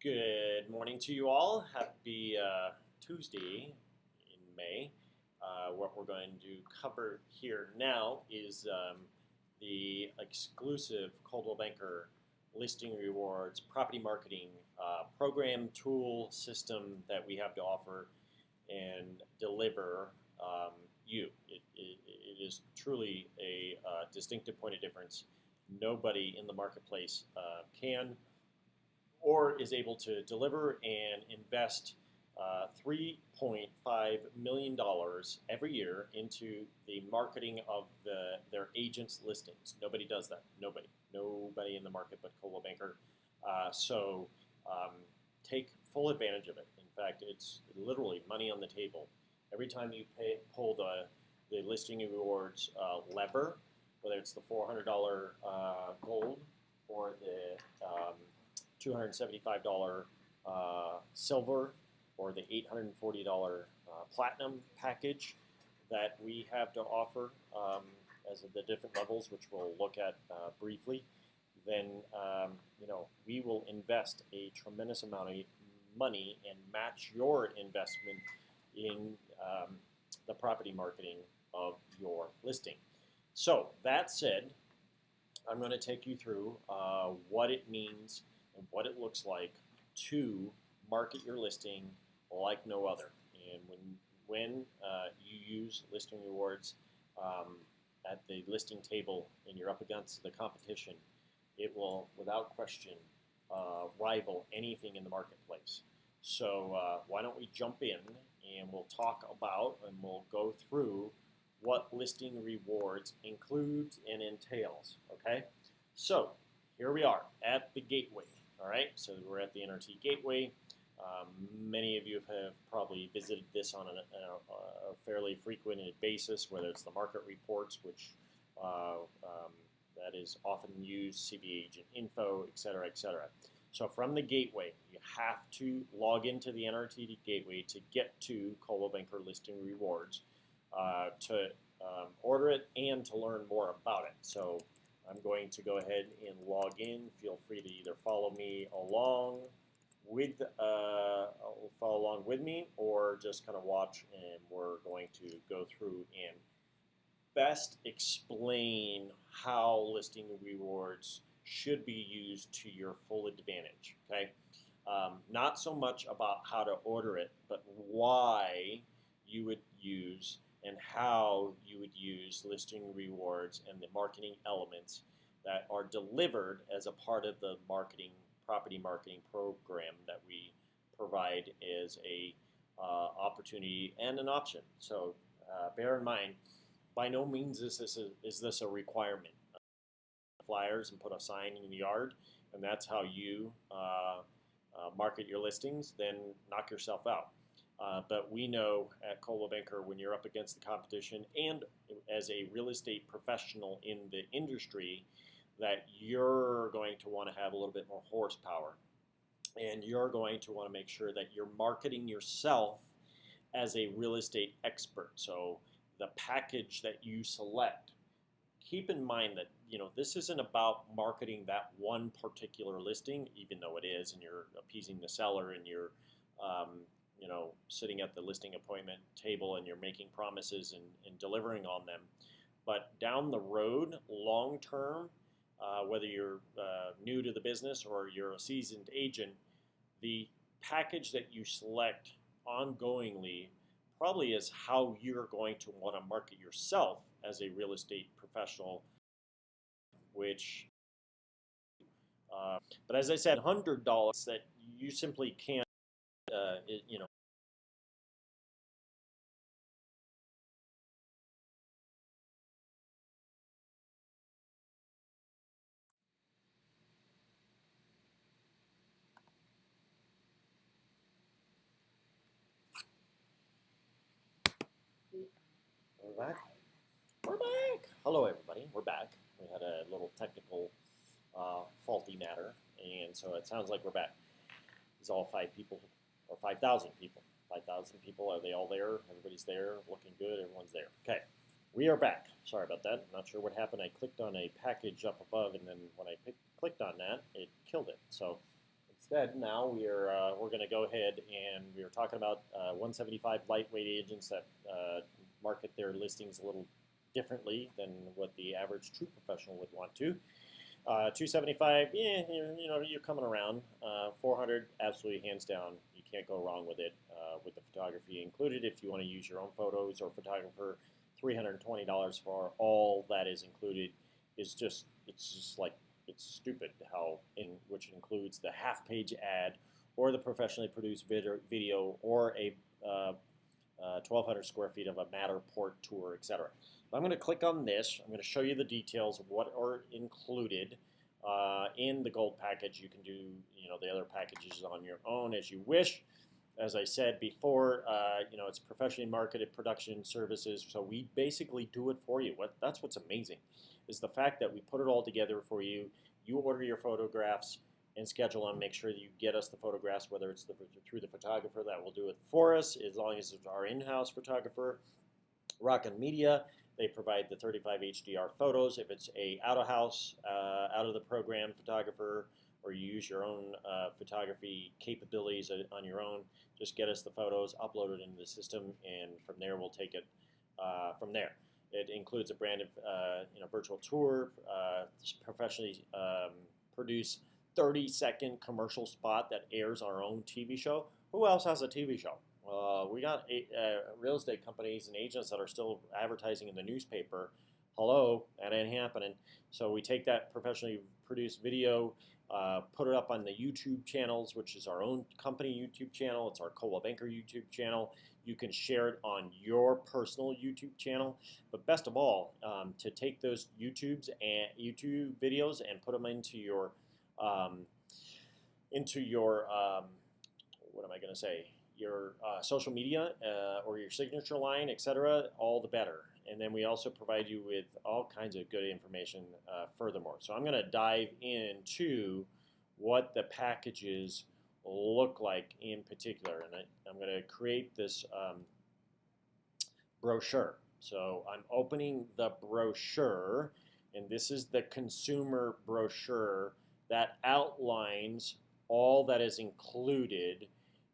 Good morning to you all. Happy Tuesday in May. What we're going to cover here now is the exclusive Coldwell Banker listing rewards property marketing program tool system that we have to offer and deliver you. It is truly a distinctive point of difference. Nobody in the marketplace can or is able to deliver and invest $3.5 million every year into the marketing of their agents' listings. Nobody does that. Nobody in the market but Coldwell Banker. So take full advantage of it. In fact, it's literally money on the table. Every time you pull the listing rewards lever, whether it's the $400 gold or the $275 silver or the $840 platinum package that we have to offer as of the different levels, which we'll look at briefly, then we will invest a tremendous amount of money and match your investment in the property marketing of your listing. So that said, I'm going to take you through what it means and what it looks like to market your listing like no other. And when you use listing rewards at the listing table and you're up against the competition, it will, without question, rival anything in the marketplace. So why don't we jump in and we'll talk about and we'll go through what listing rewards includes and entails, okay? So here we are at the gateway. All right, so we're at the NRT Gateway. Many of you have probably visited this on a fairly frequent basis, whether it's the market reports, which that is often used, CB Agent Info, et cetera, et cetera. So from the gateway, you have to log into the NRT Gateway to get to Coldwell Banker Listing Rewards to order it and to learn more about it. So I'm going to go ahead and log in. Feel free to either follow along with me or just kind of watch, and we're going to go through and best explain how listing rewards should be used to your full advantage, okay? Not so much about how to order it, but why you would use and how you would use listing rewards and the marketing elements that are delivered as a part of the property marketing program that we provide as a opportunity and an option. So bear in mind, by no means is this a requirement. Flyers and put a sign in the yard, and that's how you market your listings, then knock yourself out. But we know at Coldwell Banker, when you're up against the competition and as a real estate professional in the industry, that you're going to want to have a little bit more horsepower. And you're going to want to make sure that you're marketing yourself as a real estate expert. So the package that you select, keep in mind that this isn't about marketing that one particular listing, even though it is, and you're appeasing the seller and you're sitting at the listing appointment table and you're making promises and delivering on them. But down the road, long term, whether you're new to the business or you're a seasoned agent, the package that you select ongoingly probably is how you're going to want to market yourself as a real estate professional, which, but as I said, $100 that you simply can't, We're back. We're back. Hello, everybody. We're back. We had a little technical faulty matter, and so it sounds like we're back. It's all 5 people, or 5,000 people. 5,000 people. Are they all there? Everybody's there, looking good. Everyone's there. Okay. We are back. Sorry about that. I'm not sure what happened. I clicked on a package up above, and then when I clicked on that, it killed it. So Instead, now we're going to go ahead and we're talking about 175 lightweight agents that market their listings a little differently than what the average true professional would want to. 275, yeah, you're coming around. 400, absolutely hands down, you can't go wrong with it. With the photography included, if you want to use your own photos or photographer, $320 for all that is included is just it's stupid how which includes the half-page ad or the professionally produced video or a 1,200 square feet of a Matterport tour, etc. I'm going to click on this. I'm going to show you the details of what are included in the gold package. You can do the other packages on your own as you wish. As I said before, it's professionally marketed production services, so we basically do it for you. That's what's amazing, is the fact that we put it all together for you. You order your photographs and schedule them. Make sure that you get us the photographs, whether it's through the photographer that will do it for us, as long as it's our in-house photographer. Rockin' Media, they provide the 35 HDR photos. If it's a out-of-house, out-of-the-program photographer, or you use your own photography capabilities on your own, just get us the photos, upload it into the system, and from there we'll take it from there. It includes a branded virtual tour, professionally produced 30-second commercial spot that airs our own TV show. Who else has a TV show? We got real estate companies and agents that are still advertising in the newspaper. Hello, that ain't happening. So we take that professionally produced video, put it up on the YouTube channels, which is our own company YouTube channel. It's our Coldwell Banker YouTube channel. You can share it on your personal YouTube channel. But best of all, to take those YouTube videos and put them into your what am I going to say? Your social media or your signature line, etc., all the better. And then we also provide you with all kinds of good information furthermore. So I'm going to dive into what the packages look like in particular. And I'm going to create this brochure. So I'm opening the brochure, and this is the consumer brochure that outlines all that is included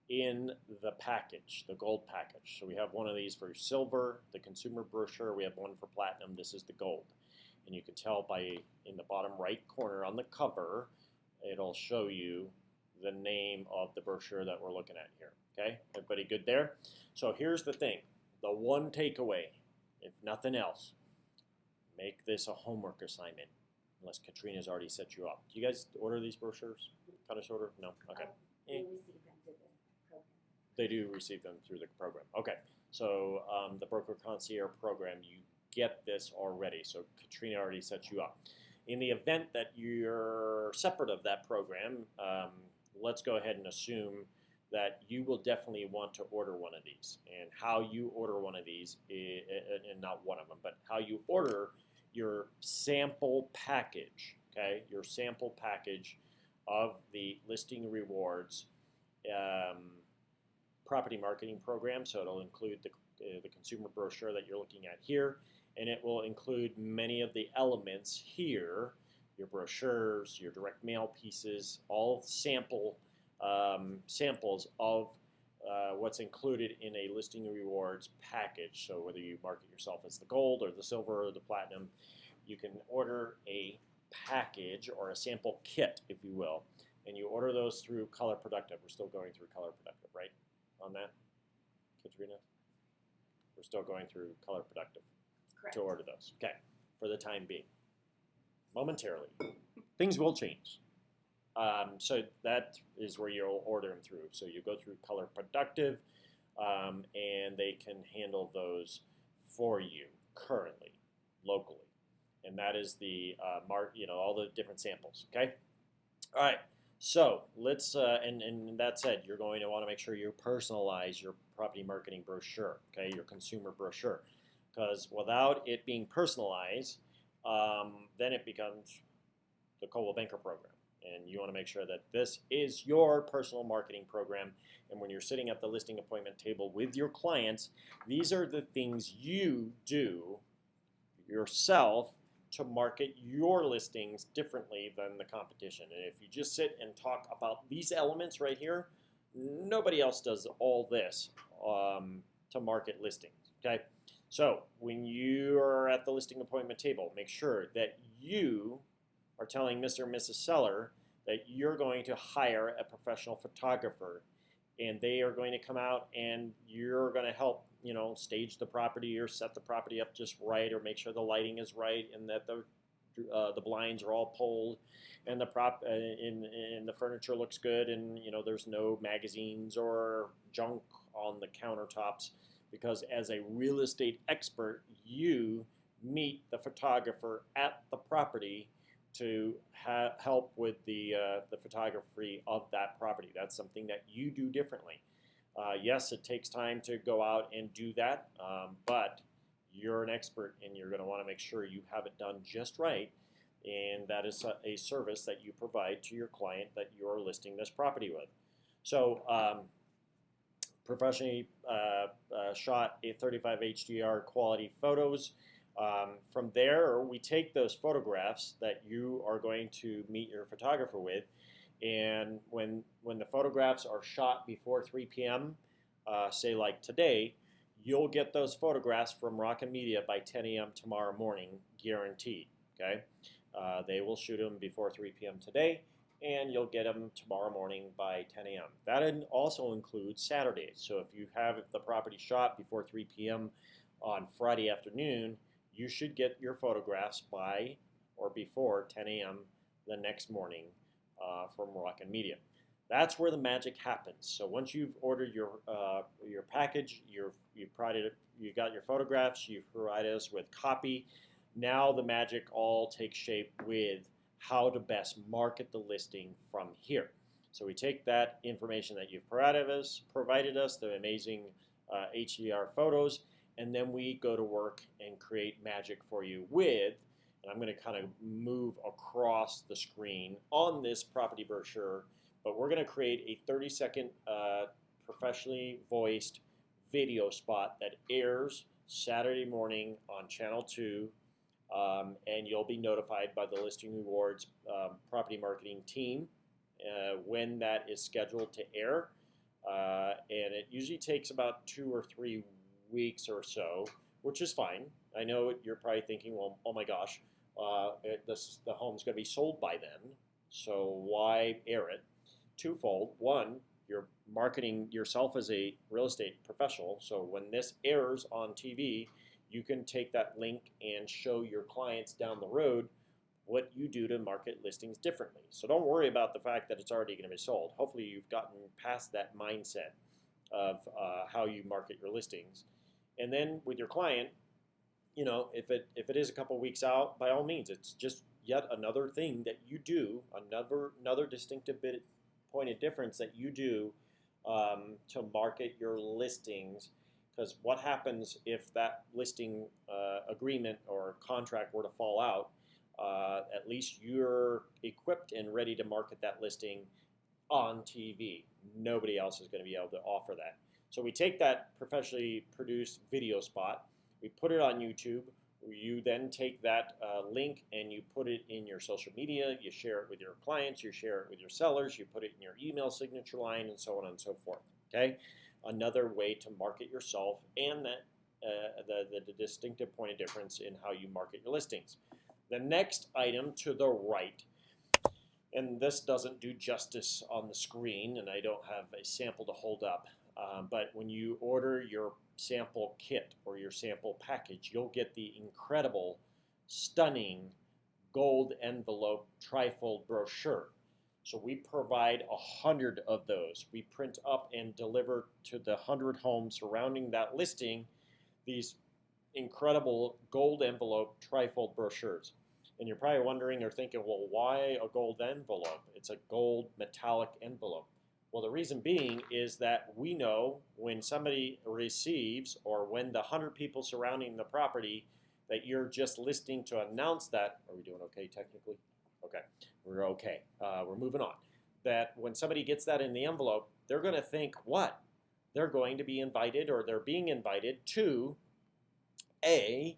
in the package, the gold package. So we have one of these for silver, the consumer brochure. We have one for platinum. This is the gold. And you can tell by in the bottom right corner on the cover, it'll show you the name of the brochure that we're looking at here. Okay, everybody good there? So here's the thing, the one takeaway, if nothing else, make this a homework assignment, unless Katrina's already set you up. Do you guys order these brochures? Kind of, sort of? No? Okay. We receive them through the program. They do receive them through the program. Okay, so the Broker Concierge program, you get this already. So Katrina already set you up. In the event that you're separate of that program, let's go ahead and assume that you will definitely want to order one of these. And how you order one of these, and not one of them, but how you order your sample package, okay? Your sample package of the Listing Rewards property marketing program. So it'll include the consumer brochure that you're looking at here, and it will include many of the elements here, your brochures, your direct mail pieces, all samples of what's included in a Listing Rewards package. So whether you market yourself as the gold or the silver or the platinum, you can order a package or a sample kit, if you will, and you order those through Color Productive. We're still going through Color Productive, right? On that, Katrina? We're still going through Color Productive. Correct. To order those. Okay, for the time being. Momentarily. Things will change. So that is where you'll order them through. So you go through Color Productive, and they can handle those for you currently, locally. And that is the all the different samples. Okay. All right. So let's and that said, you're going to want to make sure you personalize your property marketing brochure. Okay, your consumer brochure, because without it being personalized, then it becomes the Coldwell Banker program. And you want to make sure that this is your personal marketing program. And when you're sitting at the listing appointment table with your clients, these are the things you do yourself to market your listings differently than the competition. And if you just sit and talk about these elements right here, nobody else does all this to market listings, okay? So when you are at the listing appointment table, make sure that you are telling Mr. and Mrs. Seller that you're going to hire a professional photographer, and they are going to come out and you're going to help, stage the property or set the property up just right, or make sure the lighting is right and that the blinds are all pulled and the furniture looks good, and there's no magazines or junk on the countertops, because as a real estate expert, you meet the photographer at the property to help with the photography of that property. That's something that you do differently. Yes, it takes time to go out and do that, but you're an expert and you're going to want to make sure you have it done just right, and that is a service that you provide to your client that you're listing this property with. So professionally shot a 35 HDR quality photos. From there, we take those photographs that you are going to meet your photographer with, and when the photographs are shot before 3 p.m., say like today, you'll get those photographs from Rocket Media by 10 a.m. tomorrow morning, guaranteed. Okay, they will shoot them before 3 p.m. today, and you'll get them tomorrow morning by 10 a.m. That also includes Saturdays. So if you have the property shot before 3 p.m. on Friday afternoon, you should get your photographs by or before 10 a.m. the next morning from Rocket Media. That's where the magic happens. So once you've ordered your package, you got your photographs, you've provided us with copy. Now the magic all takes shape with how to best market the listing from here. So we take that information that you've provided us, the amazing HDR photos, and then we go to work and create magic for you with, and I'm going to kind of move across the screen on this property brochure, but we're going to create a 30-second professionally voiced video spot that airs Saturday morning on Channel 2, and you'll be notified by the Listing Rewards property marketing team when that is scheduled to air, and it usually takes about 2 or 3 weeks or so, which is fine. I know you're probably thinking, well, oh my gosh, the home's going to be sold by then, so why air it? Twofold. One, you're marketing yourself as a real estate professional, so when this airs on TV, you can take that link and show your clients down the road what you do to market listings differently. So don't worry about the fact that it's already going to be sold. Hopefully you've gotten past that mindset of how you market your listings. And then with your client, if it is a couple weeks out, by all means, it's just yet another thing that you do, another distinctive point of difference that you do to market your listings. Because what happens if that listing agreement or contract were to fall out? At least you're equipped and ready to market that listing on TV. Nobody else is going to be able to offer that. So we take that professionally produced video spot, we put it on YouTube. You then take that link and you put it in your social media. You share it with your clients. You share it with your sellers. You put it in your email signature line, and so on and so forth. Okay, another way to market yourself and the distinctive point of difference in how you market your listings. The next item to the right, and this doesn't do justice on the screen, and I don't have a sample to hold up, but when you order your sample kit or your sample package, you'll get the incredible, stunning gold envelope trifold brochure. So we provide 100 of those. We print up and deliver to the 100 homes surrounding that listing these incredible gold envelope trifold brochures. And you're probably wondering or thinking, well, why a gold envelope? It's a gold metallic envelope. Well, the reason being is that we know when somebody receives, or when the 100 people surrounding the property that you're just listing to announce that, are we doing okay technically? Okay, we're okay. We're moving on. That when somebody gets that in the envelope, they're going to think what? They're going to be invited, or they're being invited to a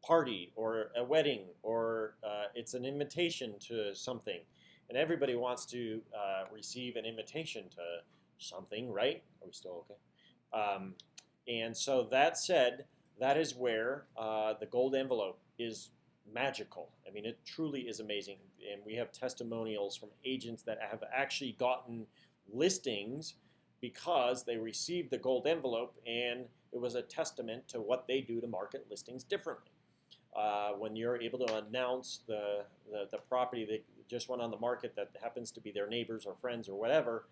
party or a wedding or it's an invitation to something, and everybody wants to receive an invitation to something, right? Are we still okay? And so that said, that is where the gold envelope is magical. I mean, it truly is amazing. And we have testimonials from agents that have actually gotten listings because they received the gold envelope and it was a testament to what they do to market listings differently. When you're able to announce the property that just went on the market that happens to be their neighbors or friends or whatever,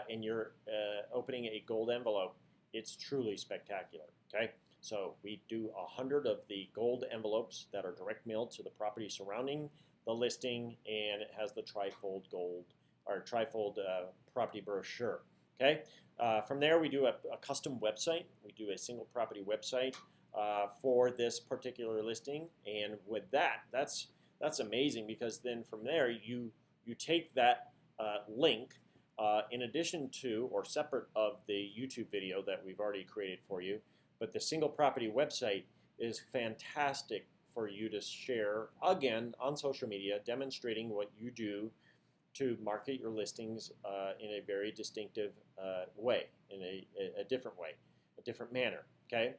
and you're opening a gold envelope, it's truly spectacular. Okay, so we do 100 of the gold envelopes that are direct mailed to the property surrounding the listing, and it has the trifold gold or trifold property brochure. Okay, from there we do a custom website. We do a single property website for this particular listing, and with that's amazing, because then from there you take that link in addition to or separate of the YouTube video that we've already created for you, but the single property website is fantastic for you to share again on social media, demonstrating what you do to market your listings in a very distinctive way, in a different way, a different manner. Okay.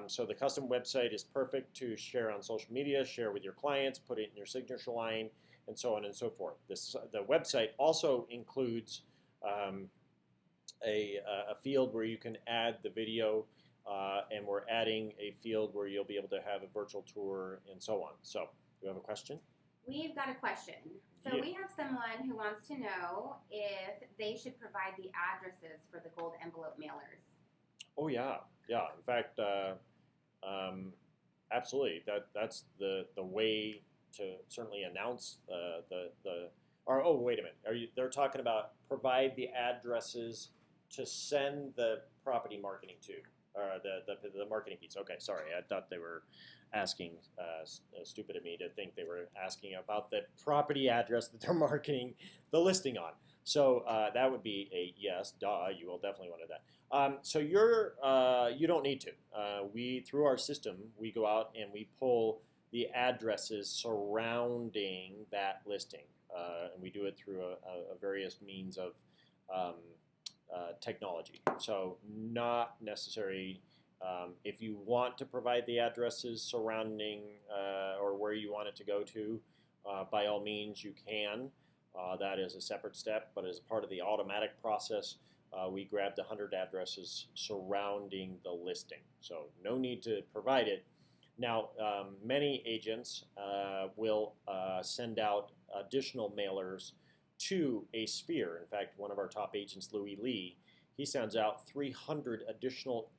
So the custom website is perfect to share on social media, share with your clients, put it in your signature line, and so on and so forth. The website also includes a field where you can add the video, and we're adding a field where you'll be able to have a virtual tour and so on. So, do you have a question? We've got a question. So Yeah. we have someone who wants to know if they should provide the addresses for the gold envelope mailers. Oh yeah. In fact, absolutely. That's the way to certainly announce Or oh, wait a minute. They're talking about provide the addresses to send the property marketing to, or the marketing piece. Okay, sorry. I thought they were asking. Stupid of me to think they were asking about the property address that they're marketing the listing on. So that would be a yes, duh. You will definitely want to do that. So you don't need to. We, through our system, we go out and we pull the addresses surrounding that listing, and we do it through a various means of technology. So not necessary. If you want to provide the addresses surrounding or where you want it to go to, by all means you can. That is a separate step, but as part of the automatic process, we grabbed 100 addresses surrounding the listing. So no need to provide it. Now, many agents will send out additional mailers to a sphere. In fact, one of our top agents, Louis Lee, he sends out 300 additional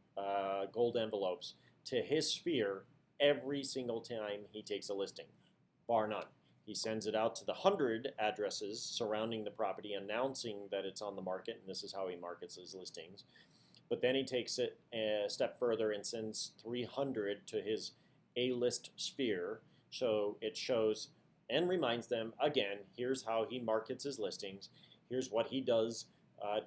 gold envelopes to his sphere every single time he takes a listing, bar none. He sends it out to the 100 addresses surrounding the property, announcing that it's on the market, and this is how he markets his listings. But then he takes it a step further and sends 300 to his A-list sphere, so it shows and reminds them, again, here's how he markets his listings, here's what he does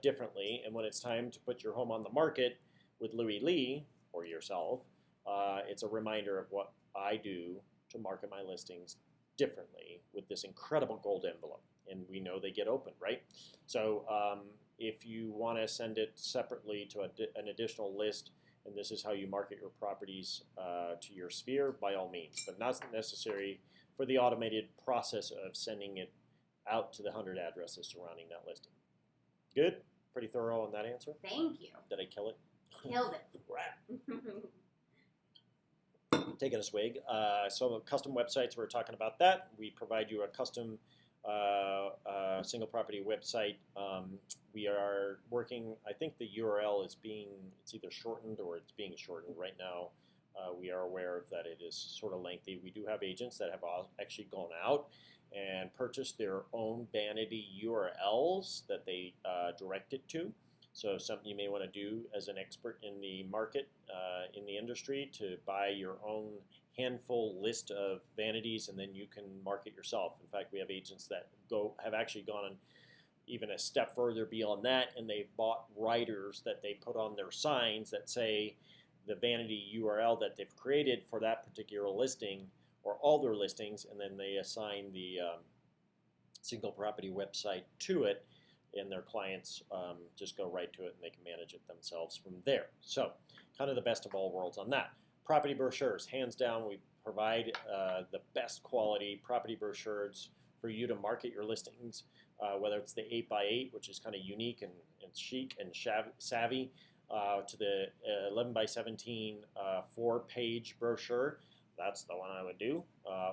differently, and when it's time to put your home on the market with Louis Lee or yourself, it's a reminder of what I do to market my listings differently with this incredible gold envelope. And we know they get opened, right? So if you want to send it separately to an additional list, and this is how you market your properties to your sphere, by all means, but not necessary for the automated process of sending it out to the 100 addresses surrounding that listing. Good? Pretty thorough on that answer? Thank you. Did I kill it? Killed it. Taking a swig. So custom websites, we're talking about that. We provide you a custom single property website. We are working, I think the URL is it's either shortened or it's being shortened right now. We are aware of that it is sort of lengthy. We do have agents that have actually gone out and purchased their own vanity URLs that they direct it to. So something you may want to do as an expert in the market, in the industry, to buy your own handful list of vanities, and then you can market yourself. In fact, we have agents that have actually gone even a step further beyond that, and they've bought writers that they put on their signs that say, the vanity URL that they've created for that particular listing or all their listings, and then they assign the single property website to it, and their clients just go right to it and they can manage it themselves from there. So kind of the best of all worlds on that. Property brochures, hands down, we provide the best quality property brochures for you to market your listings, whether it's the 8x8, which is kind of unique and chic and savvy, to the 11x17 4-page brochure. That's the one I would do,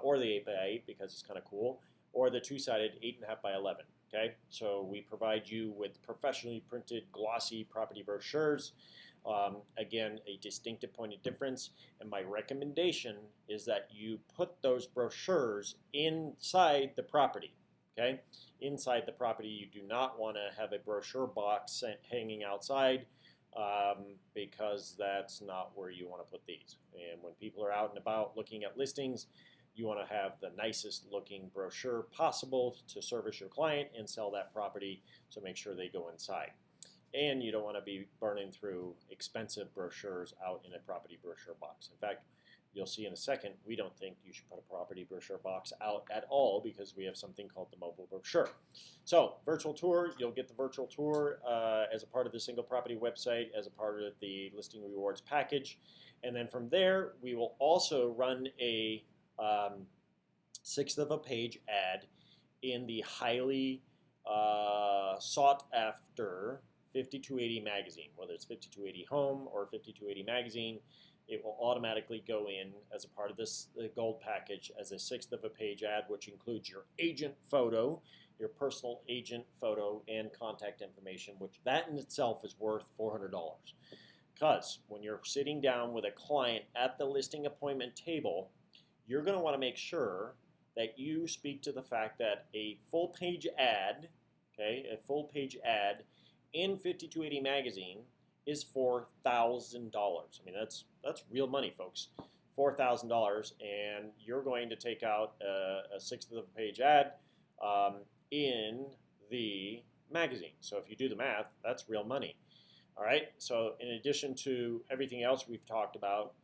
or the 8x8 because it's kind of cool, or the two-sided 8.5x11. Okay, so we provide you with professionally printed, glossy property brochures. Again, a distinctive point of difference, and my recommendation is that you put those brochures inside the property. Okay, inside the property, you do not want to have a brochure box hanging outside, because that's not where you want to put these. And when people are out and about looking at listings, you want to have the nicest looking brochure possible to service your client and sell that property, so make sure they go inside. And you don't want to be burning through expensive brochures out in a property brochure box. In fact, you'll see in a second, we don't think you should put a property brochure box out at all because we have something called the mobile brochure. So virtual tour, you'll get the virtual tour as a part of the single property website, as a part of the listing rewards package. And then from there, we will also run a 1/6 of a page ad in the highly sought after 5280 magazine, whether it's 5280 Home or 5280 Magazine. It will automatically go in as a part of this gold package as a 1/6 of a page ad, which includes your agent photo, your personal agent photo, and contact information, which that in itself is worth $400. Because when you're sitting down with a client at the listing appointment table, you're going to want to make sure that you speak to the fact that a full page ad, okay, a full page ad in 5280 Magazine is $4,000. I mean, that's real money, folks. $4,000, and you're going to take out a 1/6 of a page ad in the magazine. So if you do the math, that's real money. All right. So in addition to everything else we've talked about,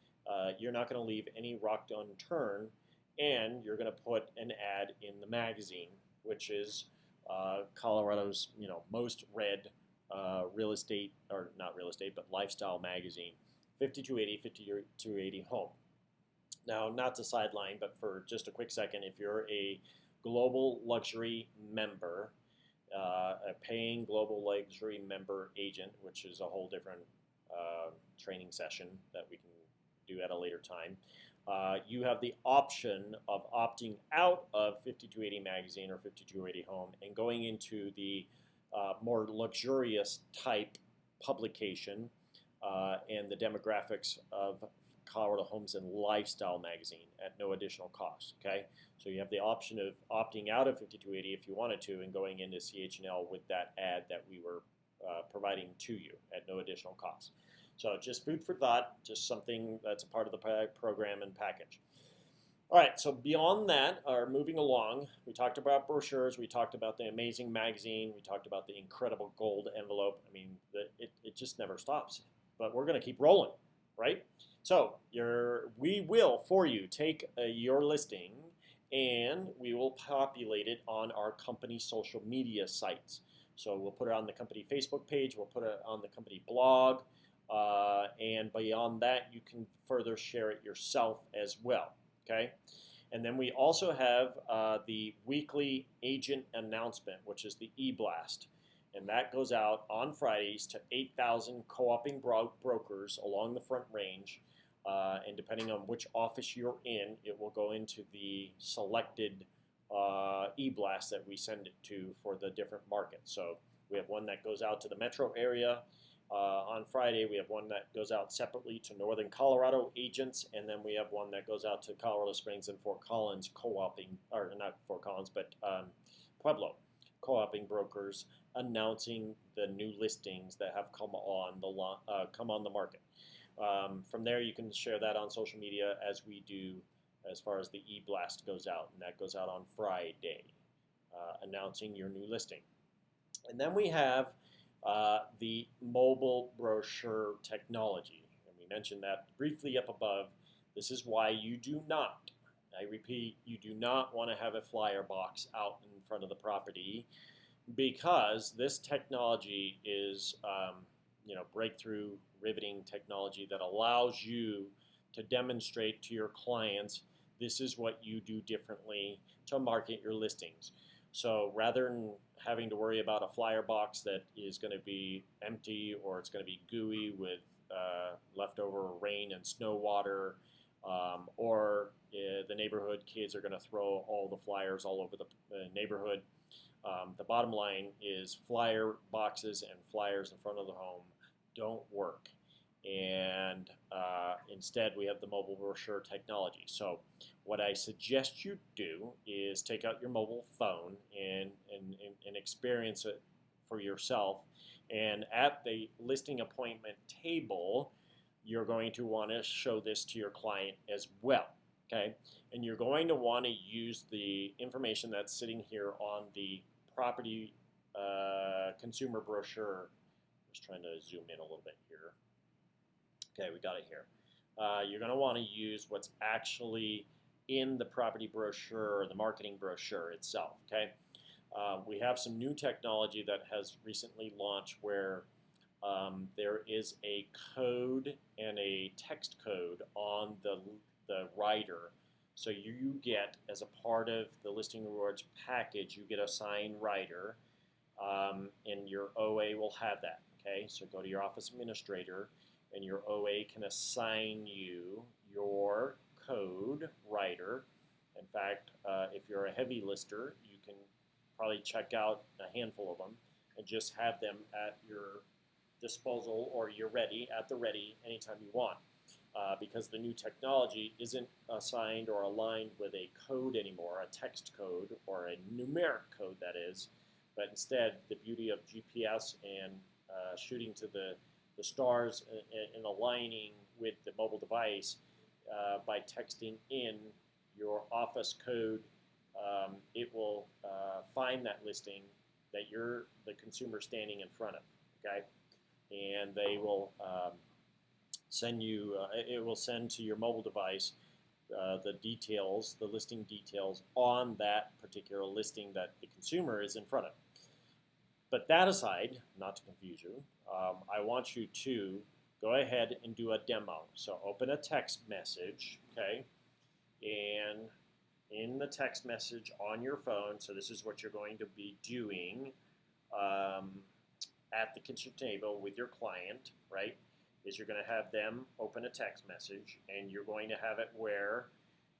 you're not going to leave any rock unturned, and you're going to put an ad in the magazine, which is Colorado's most read real estate, or not real estate, but lifestyle magazine, 5280, 5280 Home. Now, not to sideline, but for just a quick second, if you're a global luxury member, a paying global luxury member agent, which is a whole different training session that we can do at a later time, you have the option of opting out of 5280 Magazine or 5280 Home and going into the more luxurious type publication and the demographics of Colorado Homes and Lifestyle Magazine at no additional cost. Okay, so you have the option of opting out of 5280 if you wanted to, and going into CHNL with that ad that we were providing to you at no additional cost. So just food for thought, just something that's a part of the program and package. All right, so beyond that, or moving along, we talked about brochures, we talked about the amazing magazine, we talked about the incredible gold envelope. I mean, it just never stops. But we're going to keep rolling, right? So we will, for you, take your listing and we will populate it on our company social media sites. So we'll put it on the company Facebook page, we'll put it on the company blog, and beyond that, you can further share it yourself as well. Okay, and then we also have the weekly agent announcement, which is the e-blast, and that goes out on Fridays to 8,000 co-oping brokers along the Front Range, and depending on which office you're in, it will go into the selected e-blast that we send it to for the different markets. So we have one that goes out to the metro area. On Friday, we have one that goes out separately to Northern Colorado agents, and then we have one that goes out to Colorado Springs and Fort Collins co-oping, or not Fort Collins, but Pueblo co-oping brokers announcing the new listings that have come on the market. From there, you can share that on social media as we do as far as the e-blast goes out, and that goes out on Friday, announcing your new listing. And then we have the mobile brochure technology. I We mentioned that briefly up above. This is why you do not, I repeat, you do not want to have a flyer box out in front of the property, because this technology is, breakthrough riveting technology that allows you to demonstrate to your clients this is what you do differently to market your listings. So rather than having to worry about a flyer box that is going to be empty, or it's going to be gooey with leftover rain and snow water, or the neighborhood kids are going to throw all the flyers all over the neighborhood. The bottom line is flyer boxes and flyers in front of the home don't work. And instead, we have the mobile brochure technology. So what I suggest you do is take out your mobile phone and experience it for yourself. And at the listing appointment table, you're going to want to show this to your client as well. Okay? And you're going to want to use the information that's sitting here on the property consumer brochure. Just trying to zoom in a little bit here. Okay, we got it here. You're going to want to use what's actually in the property brochure or the marketing brochure itself. Okay, we have some new technology that has recently launched where there is a code and a text code on the rider. So you get, as a part of the Listing Rewards package, you get a signed rider, and your OA will have that. Okay, so go to your office administrator, and your OA can assign you your code rider. In fact, if you're a heavy lister, you can probably check out a handful of them and just have them at your disposal, or you're ready, at the ready, anytime you want. Because the new technology isn't assigned or aligned with a code anymore, a text code or a numeric code, that is, but instead the beauty of GPS and shooting to the stars and aligning with the mobile device by texting in your office code, it will find that listing that you're the consumer standing in front of, okay? And they will send you, it will send to your mobile device the details, the listing details on that particular listing that the consumer is in front of. But that aside, not to confuse you, I want you to go ahead and do a demo. So open a text message, okay? And in the text message on your phone, so this is what you're going to be doing at the kitchen table with your client, right? Is you're going to have them open a text message, and you're going to have it where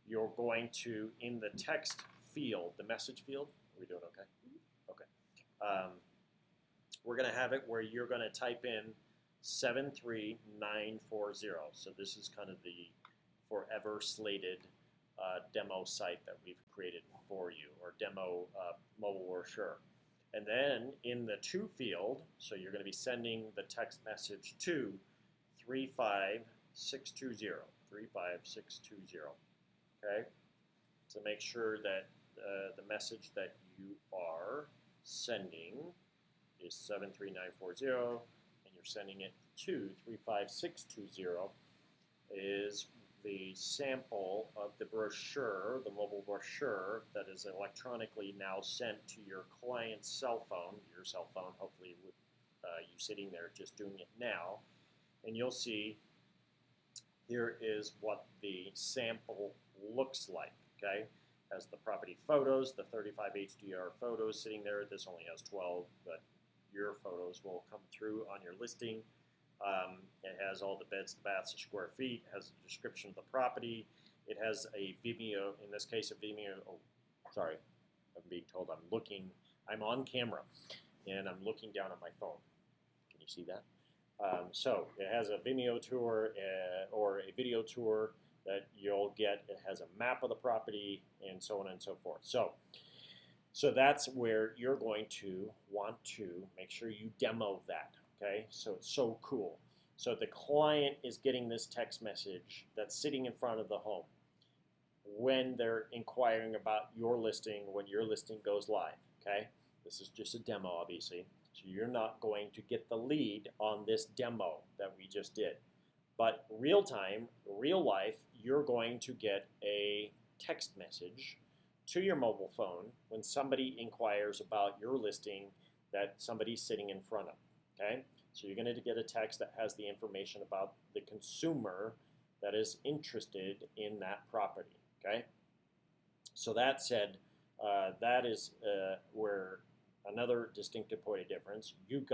you're going to, in the text field, the message field, are we doing okay? Okay. We're going to have it where you're going to type in 73940. So this is kind of the forever slated demo site that we've created for you, or demo mobile brochure. And then in the to field, so you're going to be sending the text message to 35620, 35620, okay? So make sure that the message that you are sending is 73940, and you're sending it to 35620, is the sample of the brochure, the mobile brochure, that is electronically now sent to your client's cell phone, hopefully with you sitting there just doing it now. And you'll see here is what the sample looks like, okay? Has the property photos, the 35 HDR photos sitting there. This only has 12, but your photos will come through on your listing. It has all the beds, the baths, the square feet. It has a description of the property. It has a Vimeo, in this case a Vimeo, oh, sorry, I'm being told I'm on camera, and I'm looking down at my phone. Can you see that? So it has a Vimeo tour or a video tour that you'll get. It has a map of the property and so on and so forth. So that's where you're going to want to make sure you demo that, okay? So it's so cool. So the client is getting this text message that's sitting in front of the home when they're inquiring about your listing, when your listing goes live, okay? This is just a demo, obviously. So you're not going to get the lead on this demo that we just did. But real time, real life, you're going to get a text message to your mobile phone when somebody inquires about your listing that somebody's sitting in front of. Okay? So you're going to get a text that has the information about the consumer that is interested in that property. Okay? So that said, that is where another distinctive point of difference. You've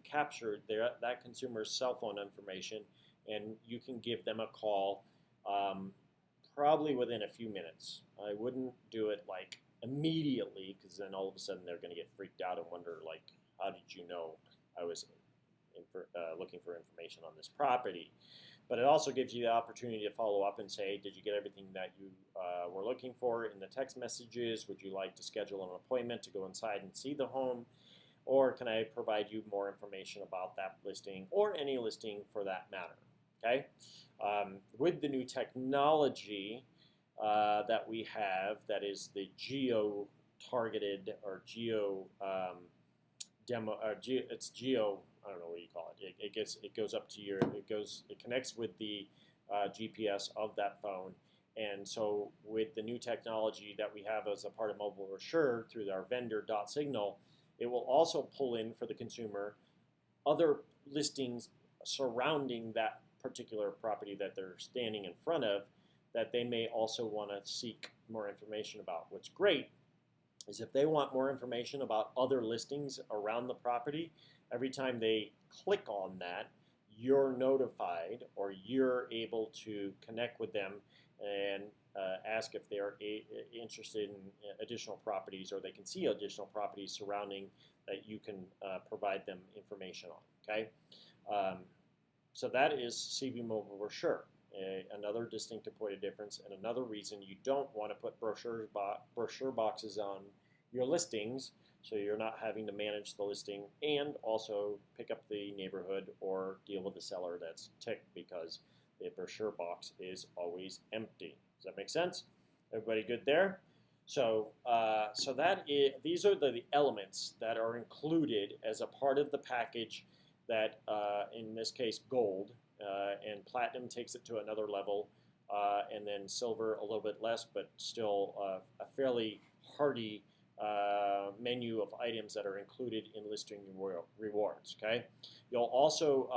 captured that consumer's cell phone information, and you can give them a call probably within a few minutes. I wouldn't do it like immediately, because then all of a sudden they're going to get freaked out and wonder, like, how did you know I was looking for information on this property? But it also gives you the opportunity to follow up and say, did you get everything that you were looking for in the text messages? Would you like to schedule an appointment to go inside and see the home? Or can I provide you more information about that listing or any listing for that matter? Okay. With the new technology that we have, that is the geo-targeted or geo demo, it's geo. I don't know what you call it. It goes up to it connects with the GPS of that phone. And so with the new technology that we have as a part of Mobile Assure through our vendor .signal, it will also pull in for the consumer other listings surrounding that particular property that they're standing in front of that they may also want to seek more information about. What's great is if they want more information about other listings around the property, every time they click on that, you're notified, or you're able to connect with them and ask if they're interested in additional properties, or they can see additional properties surrounding that you can provide them information on. Okay, so that is CB Mobile Brochure. Another distinctive point of difference, and another reason you don't want to put brochure boxes on your listings, so you're not having to manage the listing and also pick up the neighborhood or deal with the seller that's ticked because the brochure box is always empty. Does that make sense? Everybody good there? So, these are the elements that are included as a part of the package that, in this case, gold, and platinum takes it to another level, and then silver a little bit less, but still a fairly hearty menu of items that are included in listing rewards. Okay, you'll also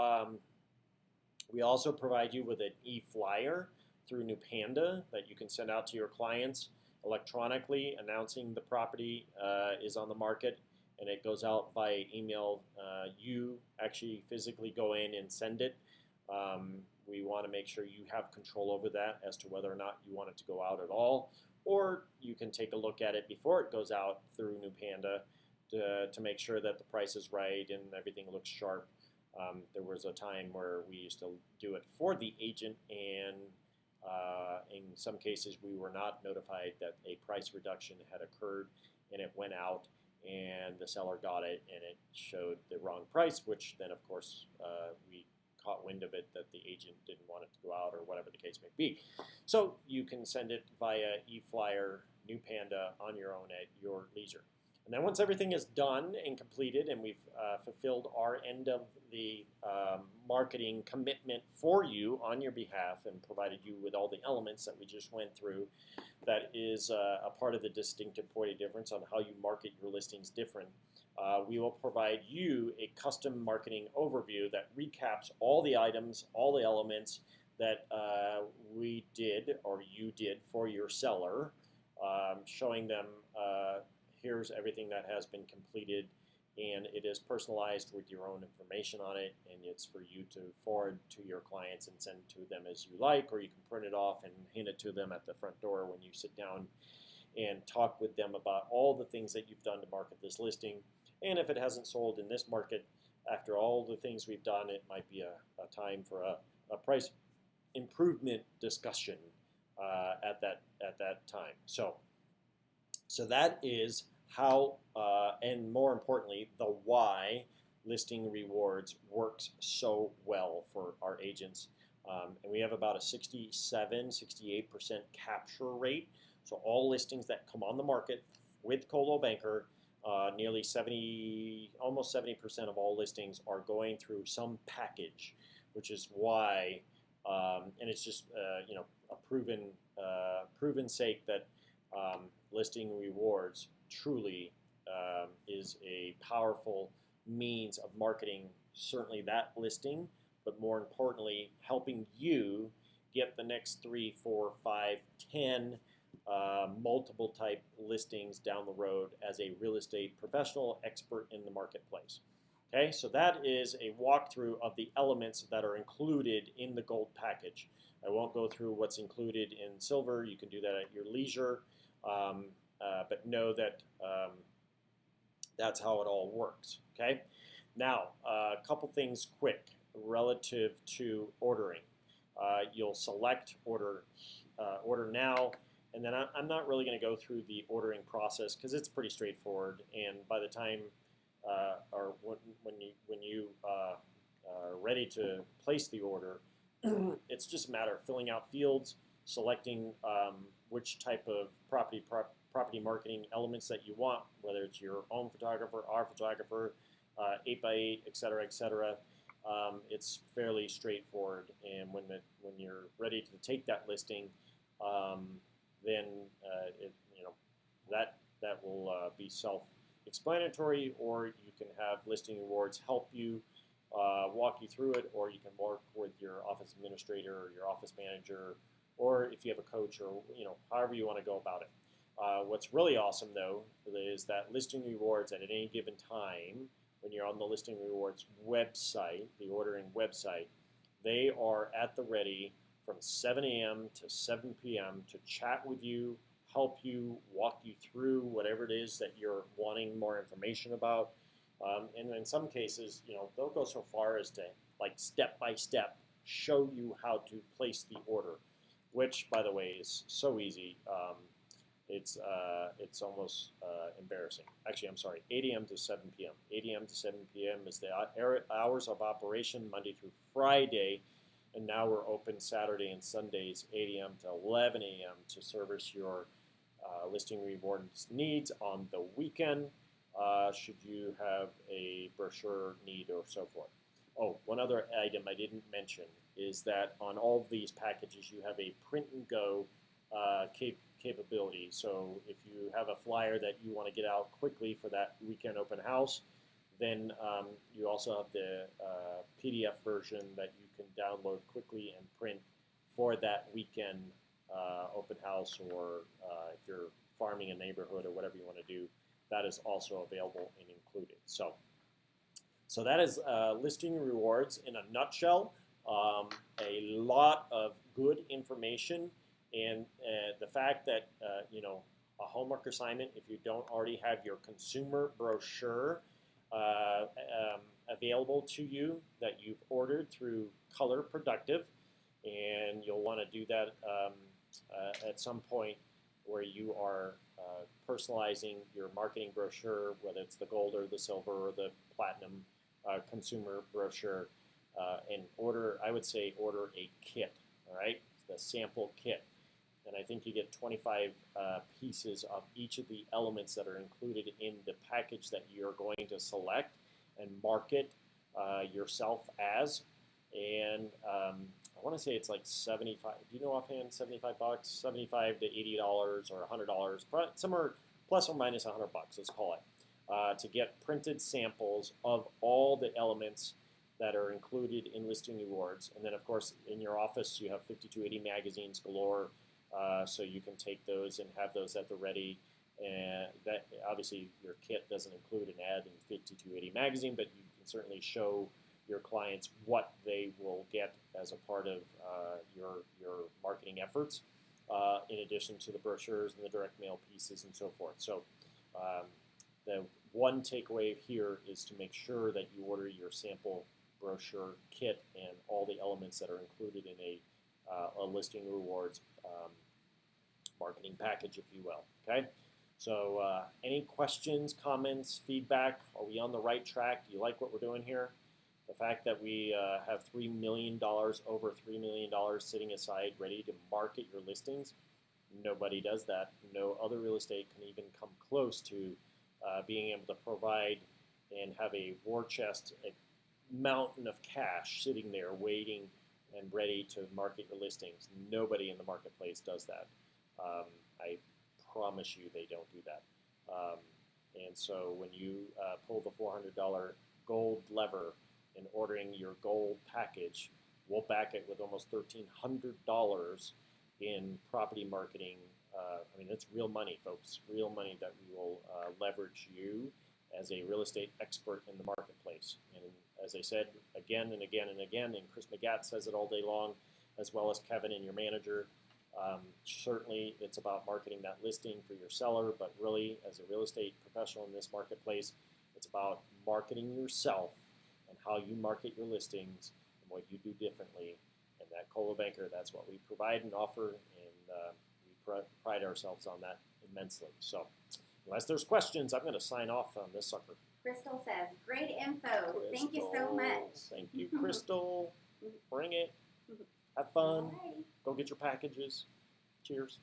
we also provide you with an e-flyer through New Panda that you can send out to your clients electronically, announcing the property is on the market, and it goes out by email. You actually physically go in and send it. We want to make sure you have control over that as to whether or not you want it to go out at all, or you can take a look at it before it goes out through New Panda to make sure that the price is right and everything looks sharp. There was a time where we used to do it for the agent, and in some cases we were not notified that a price reduction had occurred, and it went out and the seller got it and it showed the wrong price, which then of course we caught wind of it that the agent didn't want it to go out, or whatever the case may be. So you can send it via e-flyer, New Panda, on your own at your leisure. And then once everything is done and completed, and we've fulfilled our end of the marketing commitment for you on your behalf and provided you with all the elements that we just went through, that is a part of the distinctive point of difference on how you market your listings different. We will provide you a custom marketing overview that recaps all the items, all the elements that we did or you did for your seller, showing them here's everything that has been completed, and it is personalized with your own information on it, and it's for you to forward to your clients and send to them as you like, or you can print it off and hand it to them at the front door when you sit down and talk with them about all the things that you've done to market this listing. And if it hasn't sold in this market, after all the things we've done, it might be a time for a price improvement discussion at that time. So that is how, and more importantly, the why listing rewards works so well for our agents. And we have about a 68% capture rate. So all listings that come on the market with Coldwell Banker, almost 70% of all listings are going through some package, which is why, and it's just a proven sake that listing rewards truly is a powerful means of marketing certainly that listing, but more importantly, helping you get the next 3, 4, 5, 10 multiple type listings down the road as a real estate professional expert in the marketplace. Okay, so that is a walkthrough of the elements that are included in the gold package. I won't go through what's included in silver. You can do that at your leisure, but know that that's how it all works. Okay, now a couple things quick relative to ordering. You'll select order now, and then I'm not really going to go through the ordering process because it's pretty straightforward. And by the time or when you are ready to place the order, it's just a matter of filling out fields, selecting which type of property marketing elements that you want, whether it's your own photographer, our photographer, 8x8, et cetera, et cetera. It's fairly straightforward, and when you're ready to take that listing, then that will be self-explanatory, or you can have listing rewards help you walk you through it, or you can work with your office administrator or your office manager, or if you have a coach, or however you want to go about it. What's really awesome though is that listing rewards at any given time, when you're on the listing rewards website, the ordering website, they are at the ready from 7 a.m. to 7 p.m. to chat with you, help you, walk you through whatever it is that you're wanting more information about. And in some cases, they'll go so far as to, like, step by step show you how to place the order, which, by the way, is so easy. It's almost embarrassing. Actually, I'm sorry, 8 a.m. to 7 p.m. 8 a.m. to 7 p.m. is the hours of operation, Monday through Friday, and now we're open Saturday and Sundays, 8 a.m. to 11 a.m. to service your listing rewards needs on the weekend, should you have a brochure need or so forth. Oh, one other item I didn't mention is that on all of these packages, you have a print and go capability. So if you have a flyer that you want to get out quickly for that weekend open house, then you also have the PDF version that you can download quickly and print for that weekend open house, or if you're farming a neighborhood or whatever you want to do, that is also available and included. So that is listing rewards in a nutshell. A lot of good information, and the fact that a homework assignment, if you don't already have your consumer brochure available to you that you've ordered through Color Productive, and you'll want to do that at some point where you are personalizing your marketing brochure, whether it's the gold or the silver or the platinum consumer brochure, and I would say order a kit, all right, the sample kit. And I think you get 25 pieces of each of the elements that are included in the package that you're going to select and market yourself as. And I want to say it's like 75. Do you know offhand? $75, $75 to $80 or $100, somewhere plus or minus $100. Let's call it, to get printed samples of all the elements that are included in listing rewards. And then, of course, in your office, you have 5280 magazines galore, so you can take those and have those at the ready. And that obviously your kit doesn't include an ad in 5280 magazine, but you can certainly show your clients what they will get as a part of your marketing efforts, in addition to the brochures and the direct mail pieces and so forth. So the one takeaway here is to make sure that you order your sample brochure kit and all the elements that are included in a listing rewards marketing package, if you will. Okay. So any questions, comments, feedback? Are we on the right track? Do you like what we're doing here? The fact that we have $3 million, over $3 million sitting aside ready to market your listings, nobody does that. No other real estate can even come close to being able to provide and have a war chest mountain of cash sitting there waiting and ready to market your listings. Nobody in the marketplace does that. I promise you they don't do that. And so when you pull the $400 gold lever in ordering your gold package, we'll back it with almost $1,300 in property marketing. I mean, it's real money, folks, real money that we will leverage you as a real estate expert in the marketplace. And as I said again and again and again, and Chris McGatt says it all day long, as well as Kevin and your manager, certainly it's about marketing that listing for your seller, but really as a real estate professional in this marketplace, it's about marketing yourself and how you market your listings and what you do differently. And that Coldwell Banker, that's what we provide and offer, and we pride ourselves on that immensely. So unless there's questions, I'm going to sign off on this sucker. Crystal says, great info. Thank you so much. Thank you, Crystal. Bring it. Have fun. Alrighty. Go get your packages. Cheers.